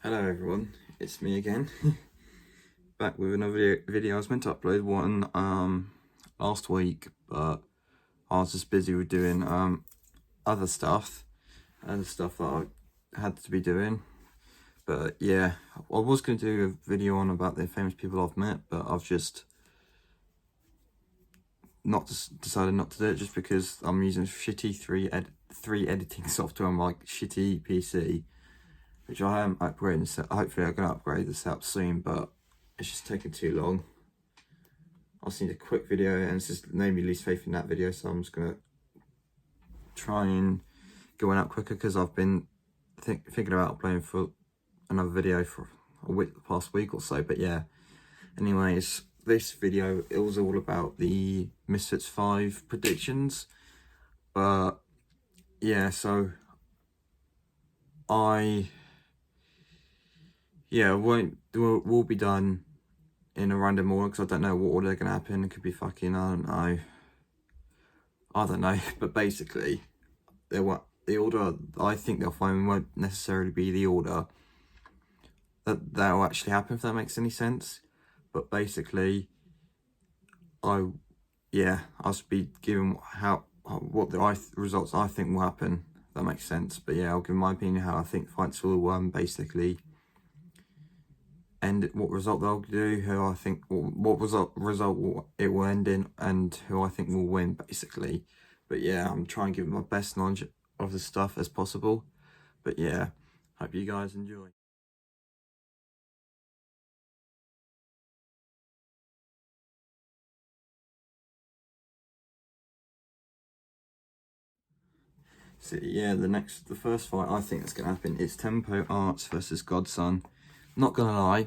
Hello everyone, it's me again. Back with another video. I was meant to upload one last week, but I was just busy with doing other stuff that I had to be doing. But yeah, I was going to do a video on about the famous people I've met, but I've just decided not to do it just because I'm using shitty three editing software on my shitty PC, which I am upgrading. So hopefully I'm going to upgrade the setup soon, but it's just taking too long. I just need a quick video, and it's just made me lose faith in that video, so I'm just going to try and go out quicker because I've been thinking about uploading for another video for the past week or so. But yeah, anyways, this video, it was all about the Misfits 5 predictions. But yeah, so we'll be done in a random order because I don't know what order they're gonna happen. It could be fucking, I don't know. But basically, the order I think they'll find won't necessarily be the order that'll actually happen, if that makes any sense. But basically, I'll be giving what the results I think will happen, if that makes sense. But yeah, I'll give my opinion how I think fights will basically end, what result they'll do, who I think what result it will end in, and who I think will win, basically. But yeah, I'm trying to give my best knowledge of the stuff as possible. But yeah, hope you guys enjoy. So yeah, the first fight I think that's gonna happen is Tempo Arts versus Godson. Not gonna lie,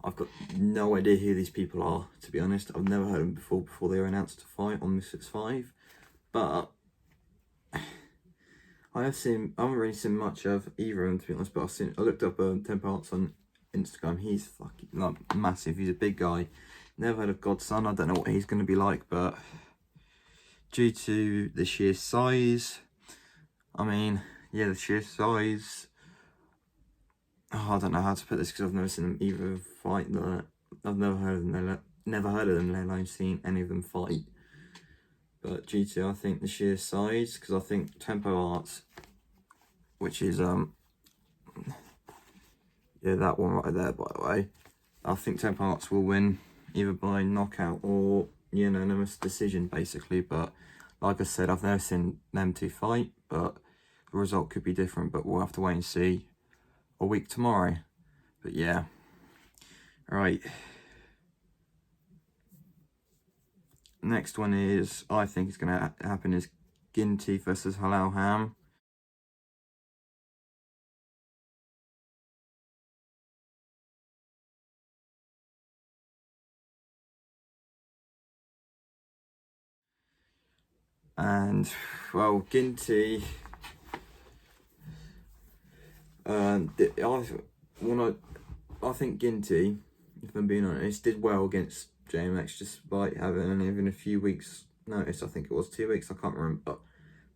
I've got no idea who these people are, to be honest. I've never heard of them before they were announced to fight on Misfits 5. But I haven't really seen much of either of them, to be honest. But I looked up Tempo Arts on Instagram. He's fucking massive. He's a big guy. Never heard of Godson. I don't know what he's gonna be like, but due to the sheer size, the sheer size. I don't know how to put this because I've never seen them either fight. I've never heard of them. Never heard of them. Let alone seen any of them fight. But due to, I think, the sheer size, because I think Tempo Arts, which is that one right there, by the way, I think Tempo Arts will win either by knockout or unanimous decision, basically. But like I said, I've never seen them two fight, but the result could be different. But we'll have to wait and see a week tomorrow. But yeah, all right. Next one is, I think it's going to happen, is Ginty Vs Halohan. And well, Ginty, I think Ginty, if I'm being honest, did well against JMX despite having even a few weeks notice. I think it was 2 weeks, I can't remember,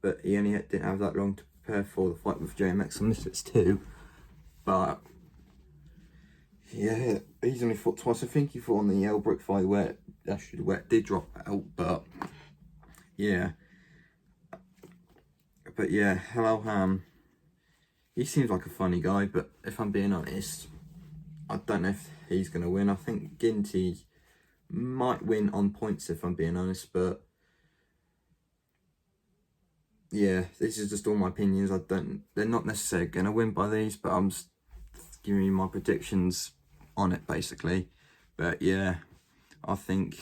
but he only didn't have that long to prepare for the fight with JMX on Misfits 2. But yeah, he's only fought twice. I think he fought on the Elbrick fight where it did drop out, but yeah. But yeah, Halohan, he seems like a funny guy, but if I'm being honest, I don't know if he's going to win. I think Ginty might win on points, if I'm being honest, but yeah, this is just all my opinions. They're not necessarily going to win by these, but I'm just giving you my predictions on it, basically. But yeah, I think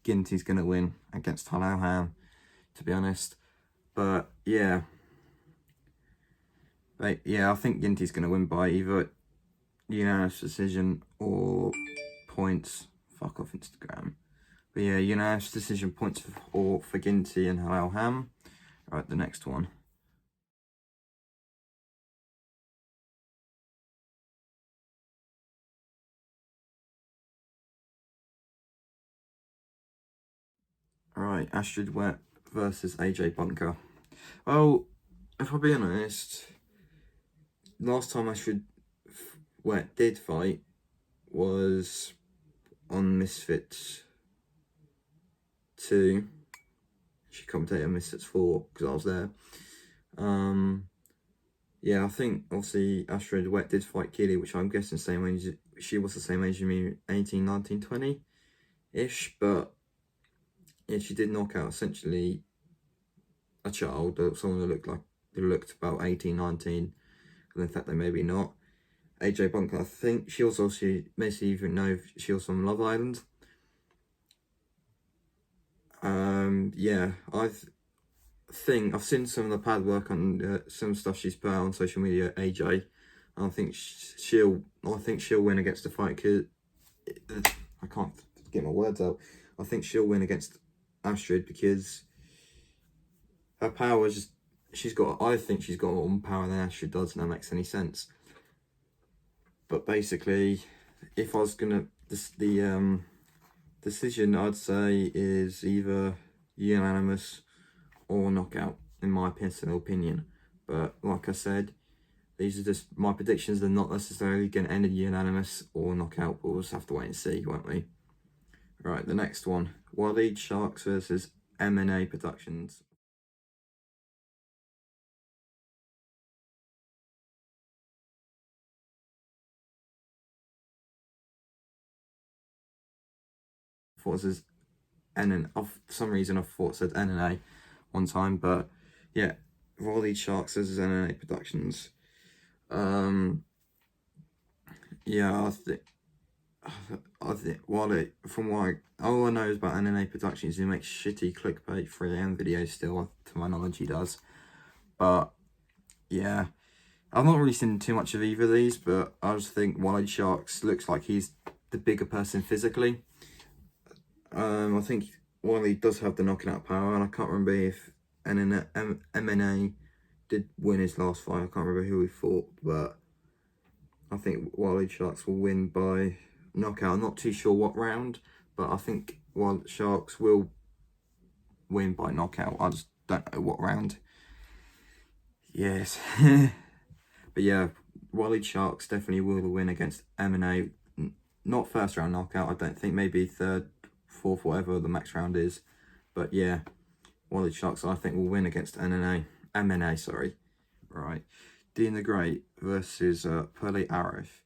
Ginty's going to win against Halohan, to be honest. But yeah, I think Ginty's going to win by either unanimous decision or points. Fuck off Instagram. But yeah, unanimous decision, points for Ginty and Halohan. Right, the next one. Alright, Astrid versus AJ Bunker. Well, if I'm being honest, last time Astrid Wet did fight was on Misfits 2. She commentated on Misfits 4 because I was there. Yeah, I think obviously Astrid Wet did fight Keely, which I'm guessing same age. She was the same age as me, 18, 19, 20-ish. But yeah, she did knock out essentially a child, someone who looked about 18, 19. And in fact, they maybe not. AJ Bunker, I think she was also, makes you even know if she was from Love Island. Yeah, I think I've seen some of the pad work on some stuff she's put out on social media. AJ, I think she'll win against the fight. Cause I can't get my words out. I think she'll win against Astrid because her power is just I think she's got more power than Astrid does, and that makes any sense. But basically, if I was gonna the decision, I'd say is either unanimous or knockout, in my personal opinion. But like I said, these are just my predictions. They're not necessarily going to end in unanimous or knockout, but we'll just have to wait and see, won't we? Right, the next one, Wally Sharks versus MNA Productions. I thought it says NN. For some reason, I thought it said NNA one time, but yeah, Wally Sharks versus NNA Productions. Yeah, I think Wally, from what all I know is about NNA Productions, he makes shitty clickbait 3am videos still, to my knowledge he does. But yeah, I've not really seen too much of either of these, but I just think Wally Sharks looks like he's the bigger person physically. I think Wally does have the knocking out power, and I can't remember if MNA did win his last fight. I can't remember who he fought, but I think Wally Sharks will win by knockout. I'm not too sure what round, but I think Wally Sharks will win by knockout. I just don't know what round. Yes. But yeah, Wally Sharks definitely will win against MNA. Not first round knockout, I don't think. Maybe third, fourth, whatever the max round is. But yeah, Wally Sharks I think will win against MNA, sorry. Right. Dean the Great versus Pearly Arif.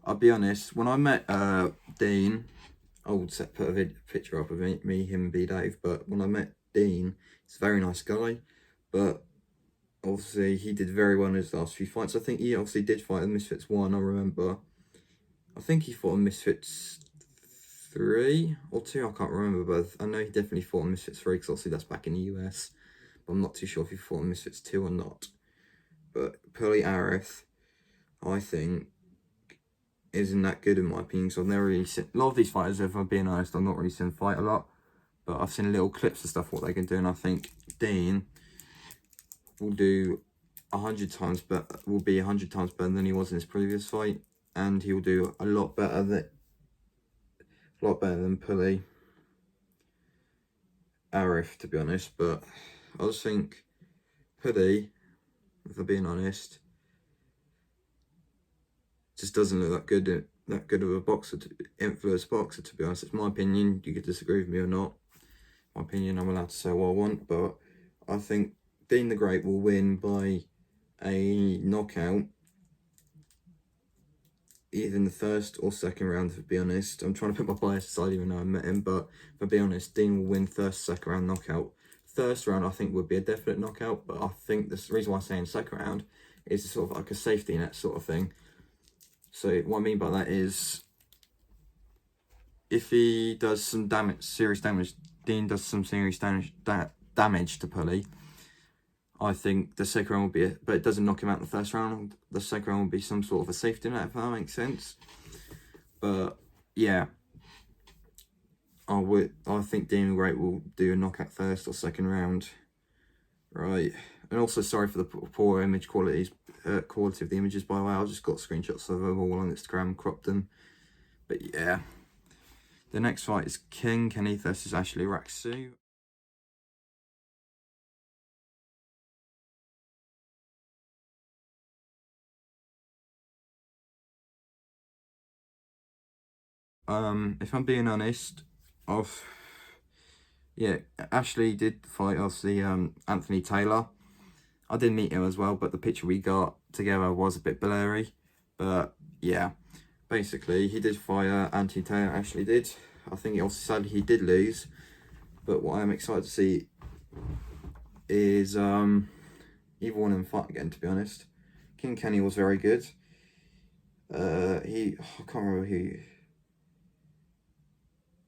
I'll be honest, when I met Dean, I would put a picture up of me, him, and B Dave. But when I met Dean, he's a very nice guy. But obviously, he did very well in his last few fights. I think he obviously did fight in Misfits 1, I remember. I think he fought in Misfits 3 or 2, I can't remember. But I know he definitely fought in Misfits 3 because obviously that's back in the US. But I'm not too sure if he fought in Misfits 2 or not. But Pearly Arif, I think, isn't that good in my opinion. So I've never really seen a lot of these fighters. If I'm being honest, I've not really seen them fight a lot, but I've seen little clips and stuff what they can do, and I think Dean will do 100 times, but will be 100 times better than he was in his previous fight, and he will do a lot better than Puli Arif, to be honest. But I just think Puli, if I'm being honest, just doesn't look that good of a boxer, influence boxer, to be honest. It's my opinion. You could disagree with me or not. My opinion, I'm allowed to say what I want, but I think Dean the Great will win by a knockout, either in the first or second round, to be honest. I'm trying to put my bias aside even though I met him, but if I be honest, Dean will win first, second round knockout. First round, I think, would be a definite knockout, but I think the reason why I'm saying second round is sort of like a safety net sort of thing. So what I mean by that is, if he does some serious damage, Dean does some serious damage to Puli, I think the second round will be, but it doesn't knock him out in the first round. The second round will be some sort of a safety net, if that makes sense. But yeah, I think Dean the Great will do a knockout first or second round, right? And also, sorry for the poor image quality of the images, by the way. I just got screenshots of them all on Instagram, cropped them. But yeah, The next fight is Kenny versus Ashley Raksu. If I'm being honest, Ashley did fight obviously Anthony Taylor. I did meet him as well, but the picture we got together was a bit blurry. But yeah, basically he did fight Anthony Taylor. Ashley did. I think sadly he did lose. But what I'm excited to see is either one of them fight again. To be honest, Kenny was very good. I can't remember who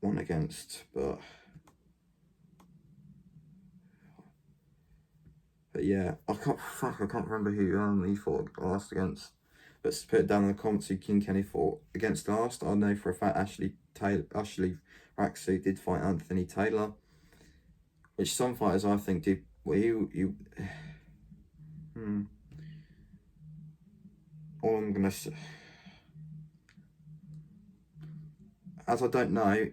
won against, but yeah, I can't remember who he fought last against. But put it down in the comments who Kenny fought against last. I know for a fact Ashley Raksu did fight Anthony Taylor, which some fighters I think did. Well, all I'm gonna say, as I don't know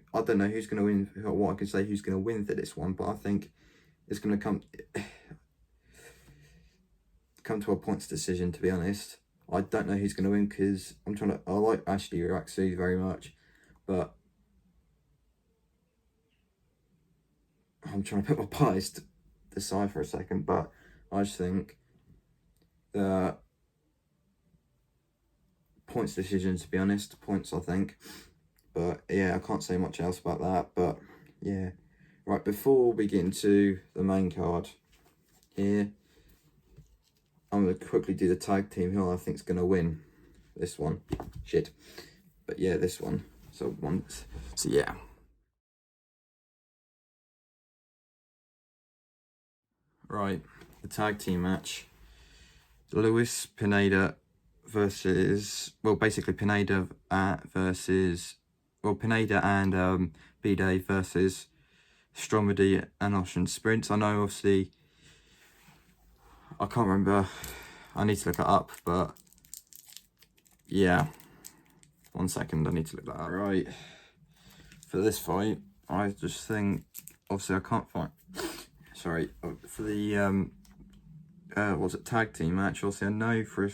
who's gonna win. What I can say who's gonna win for this one, but I think it's gonna come to a points decision. To be honest, I don't know who's gonna win because I like Ashley Raksu very much, but I'm trying to put my bias to the side for a second. But I just think the points decision, to be honest, points I think. But yeah, I can't say much else about that. But yeah, right, before we get into the main card here, I'm going to quickly do the tag team who I think is going to win this one. Shit. But yeah, this one. So yeah. Right, the tag team match. Luis Pineda versus, well, basically Pineda versus, well, Pineda and B-Dave versus Stromedy and Ocean Sprints. I know, obviously, I can't remember. I need to look it up, but yeah. 1 second, I need to look that up. Right. For this fight, I just think, obviously, I can't fight. Sorry, for the tag team match. Obviously, I know for a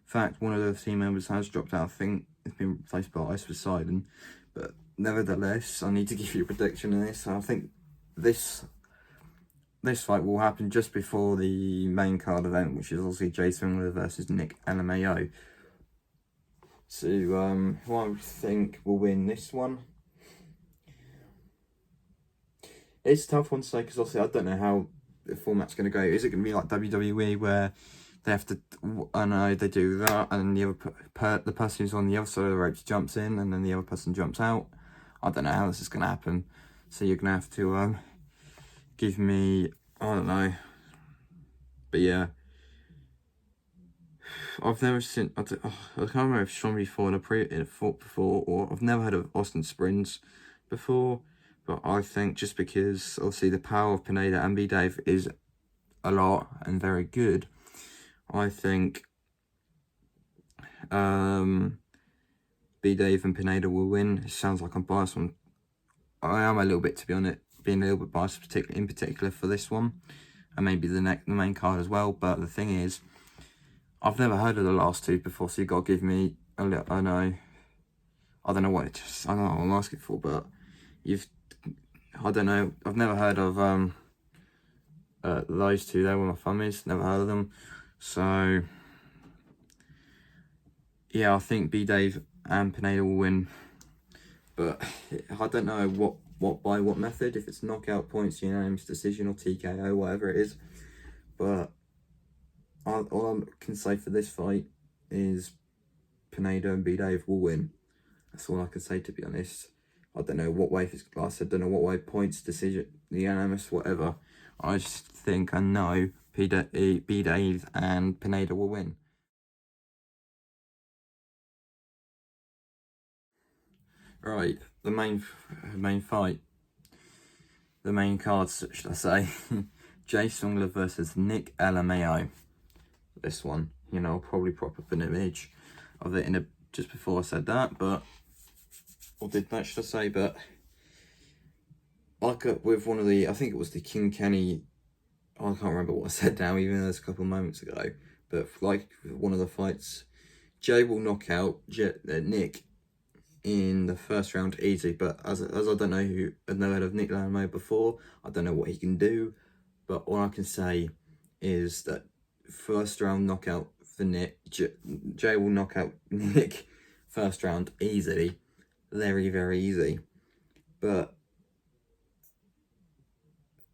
fact one of the team members has dropped out. I think it's been replaced by Ice Poseidon, but nevertheless, I need to give you a prediction on this. I think this fight will happen just before the main card event, which is obviously swingler versus NickLMAO. So, who I think will win this one? It's a tough one to say because obviously I don't know how the format's going to go. Is it going to be like WWE where they have to, I know they do that, and the person who's on the other side of the ropes jumps in, and then the other person jumps out? I don't know how this is going to happen. So you're going to have to give me, I don't know. But yeah, I've never seen, I can't remember if Stromedy fought before, or I've never heard of Austin Sprints before. But I think just because obviously the power of Pineda and B-Dave is a lot and very good, I think B-Dave and Pineda will win. It sounds like I'm biased on. I am a little bit, to be honest, being a little bit biased, in particular for this one, and maybe the main card as well. But the thing is, I've never heard of the last two before, so you got to give me a little. I don't know what it is. I don't know what I'm asking for, but I don't know. I've never heard of those two there where my thumb is. Never heard of them. So yeah, I think B-Dave and Pineda will win. But I don't know by what method. If it's knockout points, unanimous decision, or TKO, whatever it is. But all I can say for this fight is Pineda and B-Dave will win. That's all I can say, to be honest. I don't know what way, like I said, don't know what way, points, decision, unanimous, whatever. I just think I know B-Dave and Pineda will win. Right, the main fight. The main cards, should I say. swingler versus NickLMAO. This one, I'll probably prop up an image of it just before I said that, but or did that, should I say, but like with one of the, I think it was the King Kenny, I can't remember what I said now, even though it was a couple of moments ago, but like one of the fights, Jay will knock out Nick in the first round easy, but as I don't know I've never heard of NickLMAO before, I don't know what he can do, but all I can say is that first round knockout for Nick, Jay will knock out Nick first round easily, very, very easy, but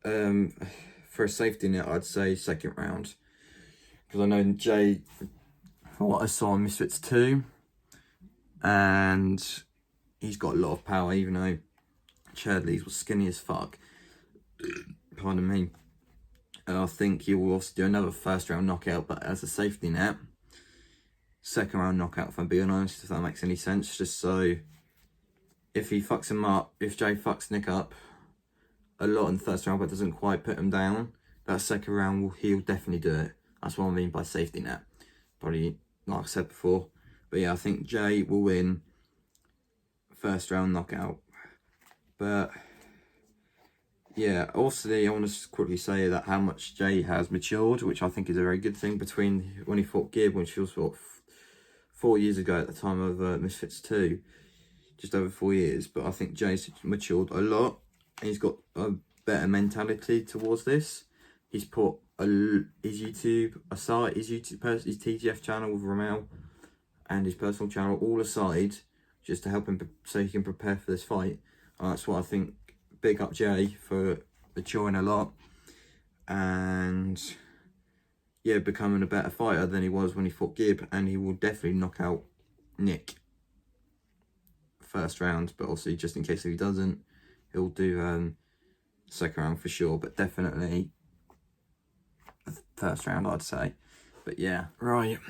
for a safety net, I'd say second round, because I know Jay, from what I saw on Misfits 2, and he's got a lot of power, even though Chadley's was skinny as fuck. Pardon me. I think he will also do another first round knockout, but as a safety net, second round knockout, if I'm being honest, if that makes any sense. Just so if he fucks him up, if Jay fucks Nick up a lot in the first round but doesn't quite put him down, that second round he'll definitely do it. That's what I mean by safety net. Probably, like I said before. But yeah, I think Jay will win first round knockout. But yeah, also I want to quickly say that how much Jay has matured, which I think is a very good thing, between when he fought Gibb, which was what, 4 years ago at the time of Misfits 2, just over 4 years. But I think Jay's matured a lot. He's got a better mentality towards this. He's put his YouTube aside, his TGF channel with Ramel and his personal channel all aside, just to help him so he can prepare for this fight. And that's what I think. Big up Jay for maturing a lot and yeah, becoming a better fighter than he was when he fought Gibb, and he will definitely knock out Nick first round, but also just in case if he doesn't, he'll do second round for sure, but definitely first round I'd say. But yeah, right,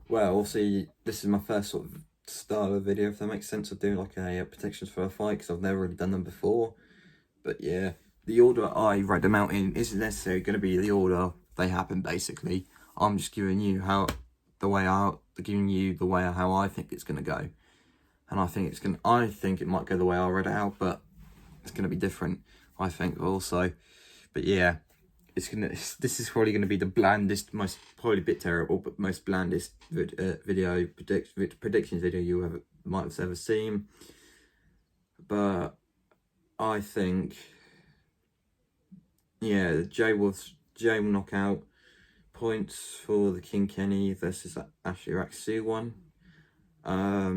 well, obviously this is my first sort of style of video, if that makes sense, of doing like a predictions for a fight, because I've never really done them before. But yeah, the order I read them out in isn't necessarily going to be the order they happen. Basically, I'm just giving you how I think it's going to go, and I think it might go the way I read it out, but it's going to be different, I think, also. But yeah, this is probably going to be the blandest, probably a bit terrible, but most blandest predictions video you might have ever seen. But I think, yeah, Jay will knock out. Points for the King Kenny versus Astrid Vs AJ. I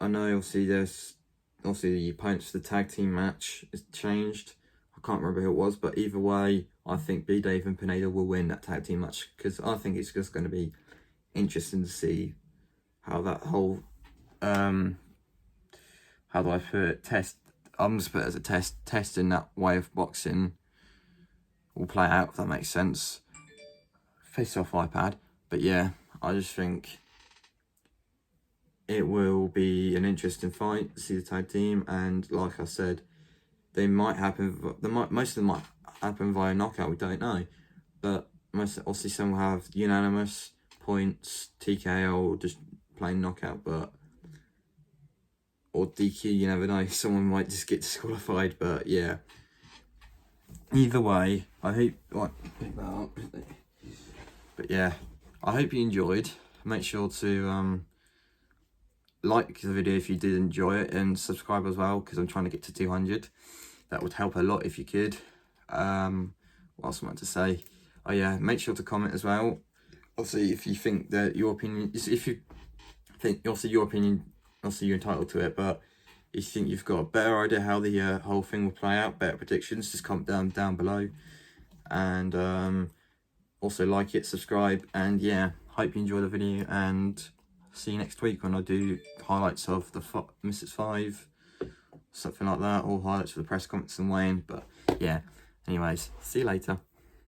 know obviously the opponents for the tag team match is changed. I can't remember who it was, but either way, I think B-Dave and Pineda will win that tag team match, because I think it's just going to be interesting to see how that whole, how do I put it, I'm just put it as a testing that way of boxing will play out, if that makes sense. Face off iPad. But yeah, I just think it will be an interesting fight to see the tag team, and like I said, most of them might happen via knockout, we don't know, but obviously some will have unanimous points, TKO, or just plain knockout, or DQ, you never know, someone might just get disqualified. But yeah, either way, I hope, pick that up. But yeah, I hope you enjoyed. Make sure to like the video if you did enjoy it, and subscribe as well, because I'm trying to get to 200. That would help a lot if you could. What else am I to say? Oh yeah, make sure to comment as well. Obviously, if you think that your opinion, obviously you're entitled to it, but if you think you've got a better idea how the whole thing will play out, better predictions, just comment down below. And also like it, subscribe, and yeah, hope you enjoy the video, and see you next week when I do highlights of the Misfits 5, something like that, or highlights of the press conference and Wayne. But yeah, anyways, see you later.